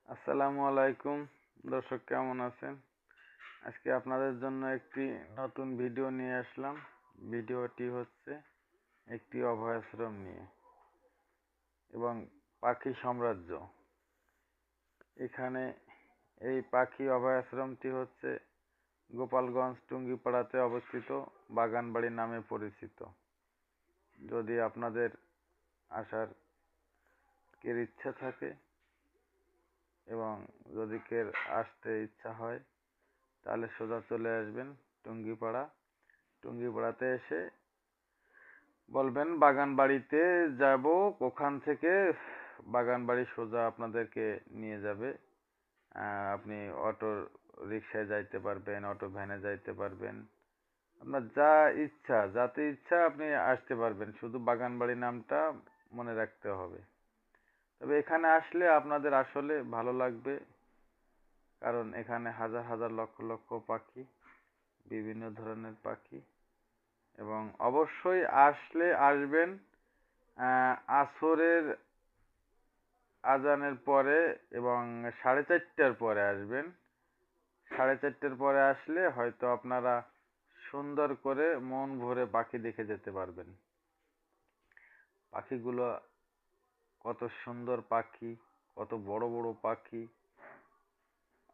আসসালামু আলাইকুম দর্শক, কেমন আছেন? আজকে আপনাদের জন্য একটি নতুন ভিডিও নিয়ে আসলাম। ভিডিওটি হচ্ছে একটি অভয়াশ্রম নিয়ে এবং পাখি সাম্রাজ্য। এখানে এই পাখি অভয়াশ্রমটি হচ্ছে গোপালগঞ্জ টুঙ্গিপাড়াতে অবস্থিত, বাগানবাড়ি নামে পরিচিত। যদি আপনাদের আসার ইচ্ছা থাকে এবং যদি আসতে ইচ্ছা হয় তাহলে সোজা চলে আসবেন টুঙ্গিপাড়াতে এসে বলবেন বাগানবাড়িতে যাব। ওখান থেকে বাগানবাড়ি সোজা আপনাদেরকে নিয়ে যাবে। আপনি অটো রিক্সায় যাইতে পারবেন, অটো ভ্যানে যাইতে পারবেন, আপনার যাতে ইচ্ছা আপনি আসতে পারবেন। শুধু বাগানবাড়ি নামটা মনে রাখতে হবে। তবে এখানে আসলে আপনাদের আসলে ভালো লাগবে, কারণ এখানে হাজার হাজার লক্ষ লক্ষ পাখি, বিভিন্ন ধরনের পাখি। এবং অবশ্যই আসবেন আসরের আজানের পরে এবং 4:30টার পরে আসবেন। 4:30টার পরে আসলে হয়তো আপনারা সুন্দর করে মন ভরে পাখি দেখে যেতে পারবেন। পাখিগুলো কত সুন্দর পাখি, কত বড় বড় পাখি,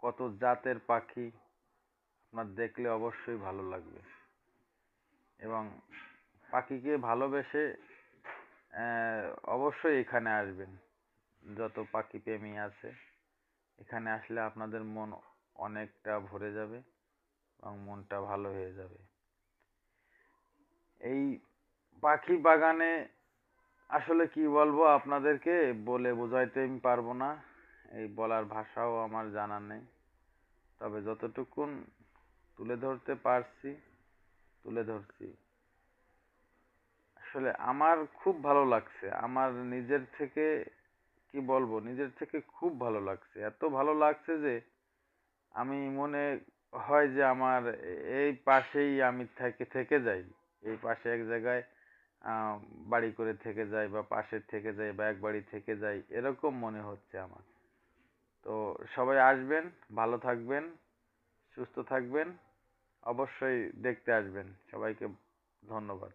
কত জাতের পাখি, আপনার দেখলে অবশ্যই ভালো লাগবে। এবং পাখিকে ভালোবেসে অবশ্যই এখানে আসবেন। যত পাখি প্রেমী আছে এখানে আসলে আপনাদের মন অনেকটা ভরে যাবে এবং মনটা ভালো হয়ে যাবে। এই পাখি বাগানে আসলে কি বলবো আপনাদেরকে, বলে বোঝাইতে আমি পারবো না। এই বলার ভাষাও আমার জানা নেই। তবে যতটুকুন তুলে ধরতে পারছি তুলে ধরছি। আসলে আমার খুব ভালো লাগছে। আমার নিজের থেকে কি বলবো, নিজের থেকে খুব ভালো লাগছে। এত ভালো লাগছে যে আমি মনে হয় যে আমার এই পাশেই আমি থেকে যাই। এই পাশে এক জায়গায় বাড়ি করে থেকে যাই, বা পাশে থেকে যাই, বা এক বাড়ি থেকে যাই, এরকম মনে হচ্ছে আমার। তো সবাই আসবেন, ভালো থাকবেন, সুস্থ থাকবেন, অবশ্যই দেখতে আসবেন। সবাইকে ধন্যবাদ।